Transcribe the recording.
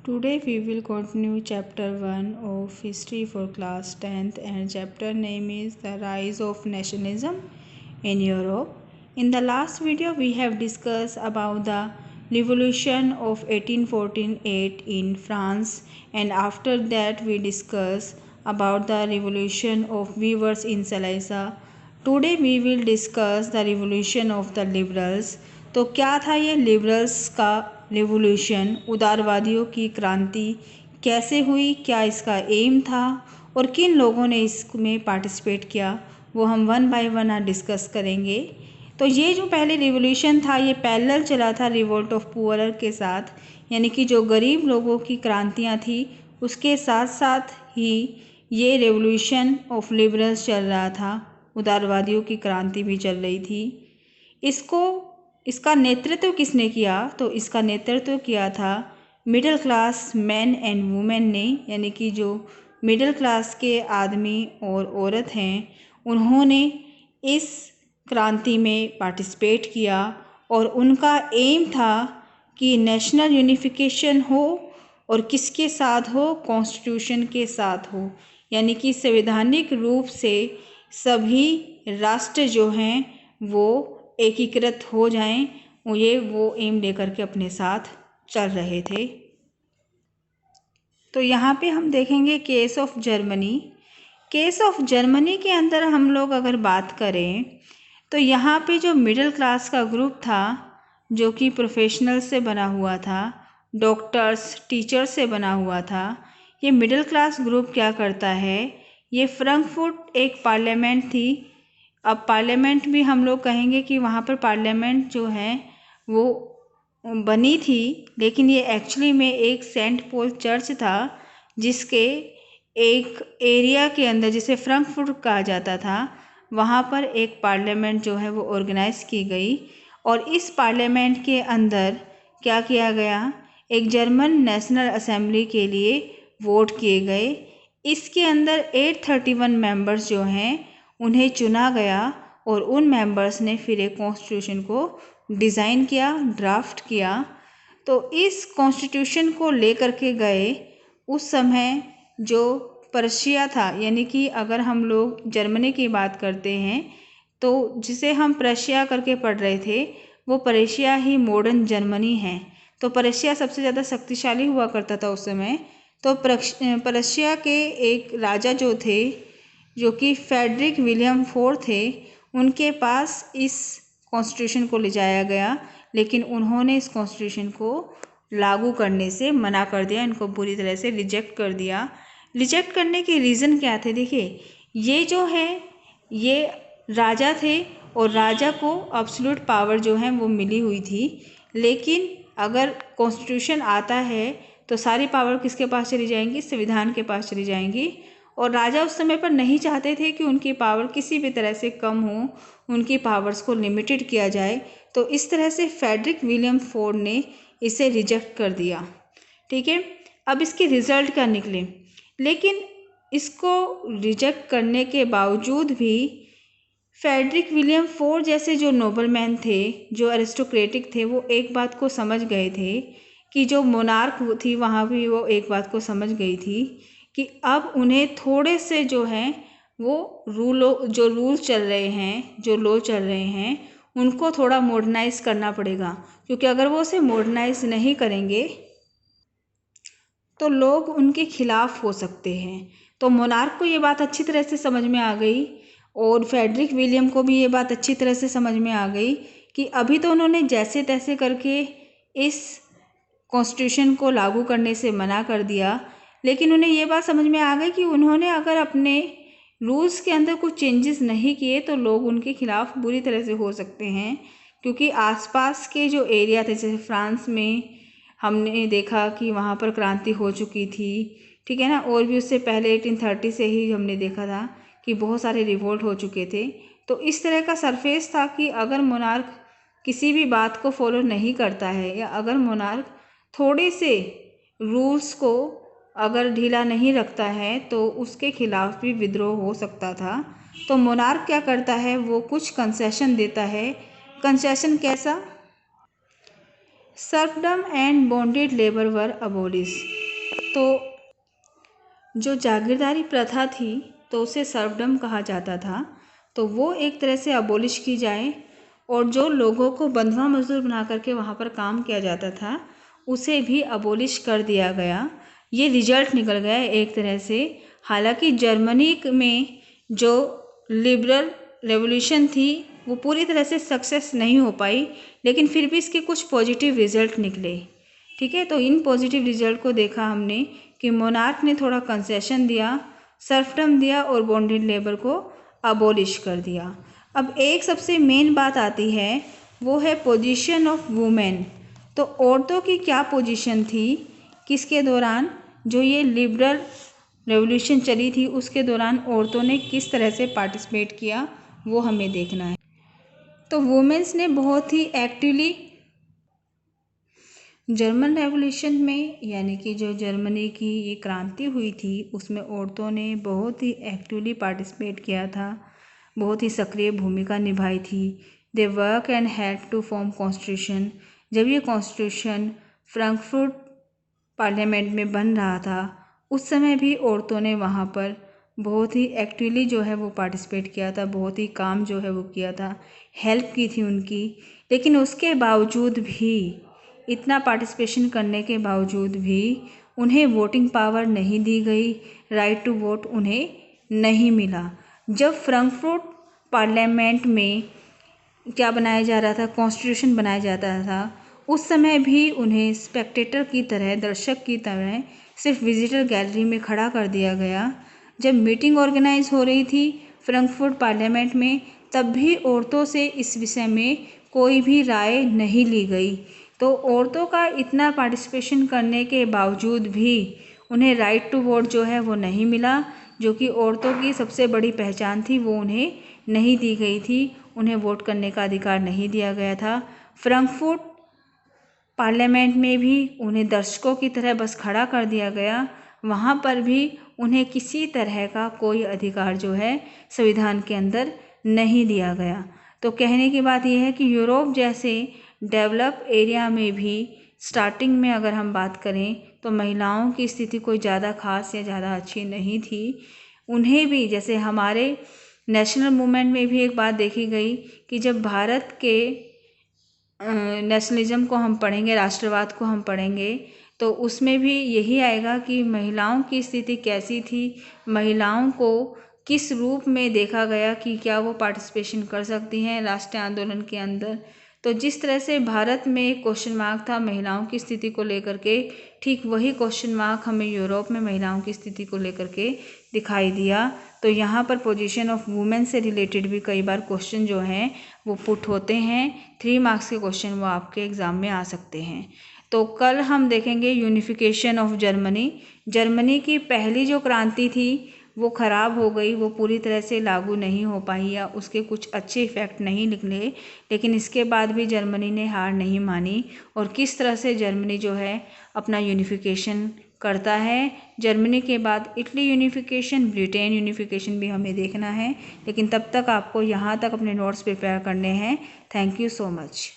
Today we will continue chapter 1 of history for class 10th and chapter name is the rise of nationalism in Europe. In the last video we have discussed about the revolution of 1848 in France, and after that we discuss about the revolution of weavers in Silesia. Today we will discuss the revolution of the liberals. तो क्या था ये liberals का revolution, उदारवादियों की क्रांति कैसे हुई, क्या इसका एम था और किन लोगों ने इसमें पार्टिसिपेट किया, वो हम वन बाय वन आज डिस्कस करेंगे। तो ये जो पहले रिवोल्यूशन था ये पैरेलल चला था रिवोल्ट ऑफ पुअरर के साथ, यानी कि जो गरीब लोगों की क्रांतियाँ थी उसके साथ साथ ही ये रेवोल्यूशन ऑफ लिबरल्स चल रहा था, उदारवादियों की क्रांति भी चल रही थी। इसका नेतृत्व किसने किया? तो इसका नेतृत्व किया था middle class man and women ने, यानी कि जो मिडिल क्लास के आदमी और औरत हैं उन्होंने इस क्रांति में पार्टिसिपेट किया और उनका एम था कि नेशनल यूनिफिकेशन हो और किसके साथ हो? कॉन्स्टिट्यूशन के साथ हो, यानी कि संवैधानिक रूप से सभी राष्ट्र जो हैं वो एकीकृत हो जाएं, ये वो एम लेकर के अपने साथ चल रहे थे। तो यहाँ पे हम देखेंगे case of Germany. Case of Germany के अंदर हम लोग अगर बात करें तो यहाँ पे जो मिडिल क्लास का ग्रुप था जो कि प्रोफेशनल से बना हुआ था, डॉक्टर्स टीचर्स से बना हुआ था, ये मिडिल क्लास ग्रुप क्या करता है, ये फ्रैंकफर्ट एक पार्लियामेंट थी। अब पार्लियामेंट भी हम लोग कहेंगे कि वहाँ पर पार्लियामेंट जो है वो बनी थी, लेकिन ये एक्चुअली में एक सेंट पॉल चर्च था जिसके एक एरिया के अंदर, जिसे फ्रैंकफर्ट कहा जाता था, वहाँ पर एक पार्लियामेंट जो है वो ऑर्गेनाइज की गई। और इस पार्लियामेंट के अंदर क्या किया गया, एक जर्मन नेशनल असेंबली के लिए वोट किए गए। इसके अंदर 831 मेंबर्स जो हैं उन्हें चुना गया और उन मेंबर्स ने फिर एक कॉन्स्टिट्यूशन को डिज़ाइन किया, ड्राफ्ट किया। तो इस कॉन्स्टिट्यूशन को लेकर के गए उस समय जो पर्शिया था, यानी कि अगर हम लोग जर्मनी की बात करते हैं तो जिसे हम पर्शिया करके पढ़ रहे थे वो पर्शिया ही मॉडर्न जर्मनी है। तो पर्शिया सबसे ज़्यादा शक्तिशाली हुआ करता था उस समय। तो पर्शिया के एक राजा जो थे जो कि फ्रेडरिक विलियम फोर थे, उनके पास इस कॉन्स्टिट्यूशन को ले जाया गया, लेकिन उन्होंने इस कॉन्स्टिट्यूशन को लागू करने से मना कर दिया, इनको पूरी तरह से रिजेक्ट कर दिया। रिजेक्ट करने के रीज़न क्या थे? देखिए, ये जो है ये राजा थे और राजा को एब्सोल्यूट पावर जो है वो मिली हुई थी, लेकिन अगर कॉन्स्टिट्यूशन आता है तो सारी पावर किसके पास चली जाएंगी? संविधान के पास चली जाएंगी। और राजा उस समय पर नहीं चाहते थे कि उनकी पावर किसी भी तरह से कम हो, उनकी पावर्स को लिमिटेड किया जाए। तो इस तरह से फ्रेडरिक विलियम फोर्ड ने इसे रिजेक्ट कर दिया। ठीक है, अब इसके रिजल्ट क्या निकले? लेकिन इसको रिजेक्ट करने के बावजूद भी फ्रेडरिक विलियम फोर्ड जैसे जो नोबलमैन थे, जो एरिस्टोक्रेटिक थे, वो एक बात को समझ गए थे कि जो मोनार्क थी वहाँ भी वो एक बात को समझ गई थी कि अब उन्हें थोड़े से जो हैं वो जो रूल चल रहे हैं, जो लॉ चल रहे हैं, उनको थोड़ा मॉडर्नाइज करना पड़ेगा, क्योंकि अगर वो उसे मॉडर्नाइज नहीं करेंगे तो लोग उनके खिलाफ हो सकते हैं। तो मोनार्क को ये बात अच्छी तरह से समझ में आ गई और फ्रेडरिक विलियम को भी ये बात अच्छी तरह से समझ में आ गई कि अभी तो उन्होंने जैसे तैसे करके इस कॉन्स्टिट्यूशन को लागू करने से मना कर दिया, लेकिन उन्हें ये बात समझ में आ गई कि उन्होंने अगर अपने रूल्स के अंदर कुछ चेंजेस नहीं किए तो लोग उनके खिलाफ बुरी तरह से हो सकते हैं। क्योंकि आसपास के जो एरिया थे, जैसे फ्रांस में हमने देखा कि वहाँ पर क्रांति हो चुकी थी, ठीक है ना, और भी उससे पहले 1830 से ही हमने देखा था कि बहुत सारे रिवोल्ट हो चुके थे। तो इस तरह का सरफेस था कि अगर मोनार्क किसी भी बात को फॉलो नहीं करता है या अगर मोनार्क थोड़े से रूल्स को अगर ढीला नहीं रखता है तो उसके खिलाफ भी विद्रोह हो सकता था। तो मोनार्क क्या करता है, वो कुछ कंसेशन देता है। कंसेशन कैसा? Serfdom and bonded labour were abolish. तो जो जागीरदारी प्रथा थी तो उसे सर्फडम कहा जाता था, तो वो एक तरह से अबोलिश की जाए, और जो लोगों को बंधुआ मजदूर बना करके वहाँ पर काम किया जाता था उसे भी अबोलिश कर दिया गया। ये रिजल्ट निकल गया एक तरह से। हालांकि जर्मनी में जो लिबरल रेवोल्यूशन थी वो पूरी तरह से सक्सेस नहीं हो पाई, लेकिन फिर भी इसके कुछ पॉजिटिव रिजल्ट निकले। ठीक है, तो इन पॉजिटिव रिजल्ट को देखा हमने कि मोनार्क ने थोड़ा कंसेशन दिया, सर्फडम दिया और बॉन्डेड लेबर को अबोलिश कर दिया। अब एक सबसे मेन बात आती है, वो है पोजीशन ऑफ वुमेन। तो औरतों की क्या पोजीशन थी किसके दौरान, जो ये लिबरल रेवोल्यूशन चली थी उसके दौरान औरतों ने किस तरह से पार्टिसिपेट किया, वो हमें देखना है। तो वुमेन्स ने बहुत ही एक्टिवली जर्मन रेवोल्यूशन में, यानी कि जो जर्मनी की ये क्रांति हुई थी उसमें औरतों ने बहुत ही एक्टिवली पार्टिसिपेट किया था, बहुत ही सक्रिय भूमिका निभाई थी। They work and help to form constitution. जब ये कॉन्स्टिट्यूशन फ्रैंकफर्ट पार्लियामेंट में बन रहा था उस समय भी औरतों ने वहाँ पर बहुत ही एक्टिवली जो है वो पार्टिसिपेट किया था, बहुत ही काम जो है वो किया था, हेल्प की थी उनकी। लेकिन उसके बावजूद भी, इतना पार्टिसिपेशन करने के बावजूद भी उन्हें वोटिंग पावर नहीं दी गई, राइट टू वोट उन्हें नहीं मिला। जब फ्रैंकफर्ट पार्लियामेंट में क्या बनाया जा रहा था, कॉन्स्टिट्यूशन बनाया जाता था, उस समय भी उन्हें स्पेक्टेटर की तरह, दर्शक की तरह सिर्फ विजिटर गैलरी में खड़ा कर दिया गया। जब मीटिंग ऑर्गेनाइज हो रही थी फ्रैंकफर्ट पार्लियामेंट में, तब भी औरतों से इस विषय में कोई भी राय नहीं ली गई। तो औरतों का इतना पार्टिसिपेशन करने के बावजूद भी उन्हें राइट टू वोट जो है वो नहीं मिला, जो कि औरतों की सबसे बड़ी पहचान थी, वो उन्हें नहीं दी गई थी, उन्हें वोट करने का अधिकार नहीं दिया गया था। फ्रैंकफर्ट पार्लियामेंट में भी उन्हें दर्शकों की तरह बस खड़ा कर दिया गया, वहाँ पर भी उन्हें किसी तरह का कोई अधिकार जो है संविधान के अंदर नहीं दिया गया। तो कहने की बात यह है कि यूरोप जैसे डेवलप एरिया में भी स्टार्टिंग में अगर हम बात करें तो महिलाओं की स्थिति कोई ज़्यादा खास या ज़्यादा अच्छी नहीं थी। उन्हें भी, जैसे हमारे नेशनल मूवमेंट में भी एक बात देखी गई कि जब भारत के नेशनलिज्म को हम पढ़ेंगे, राष्ट्रवाद को हम पढ़ेंगे, तो उसमें भी यही आएगा कि महिलाओं की स्थिति कैसी थी, महिलाओं को किस रूप में देखा गया कि क्या वो पार्टिसिपेशन कर सकती हैं राष्ट्रीय आंदोलन के अंदर। तो जिस तरह से भारत में एक क्वेश्चन मार्क था महिलाओं की स्थिति को लेकर के, ठीक वही क्वेश्चन मार्क हमें यूरोप में महिलाओं की स्थिति को लेकर के दिखाई दिया। तो यहाँ पर पोजीशन ऑफ वुमेन से रिलेटेड भी कई बार क्वेश्चन जो हैं वो पुट होते हैं। 3 मार्क्स के क्वेश्चन वो आपके एग्ज़ाम में आ सकते हैं। तो कल हम देखेंगे यूनिफिकेशन ऑफ जर्मनी। जर्मनी की पहली जो क्रांति थी वो ख़राब हो गई, वो पूरी तरह से लागू नहीं हो पाई या उसके कुछ अच्छे इफ़ेक्ट नहीं निकले, लेकिन इसके बाद भी जर्मनी ने हार नहीं मानी और किस तरह से जर्मनी जो है अपना यूनिफिकेशन करता है। जर्मनी के बाद इटली यूनिफिकेशन, ब्रिटेन यूनिफिकेशन भी हमें देखना है, लेकिन तब तक आपको यहाँ तक अपने नोट्स प्रिपेयर करने हैं। Thank you so much.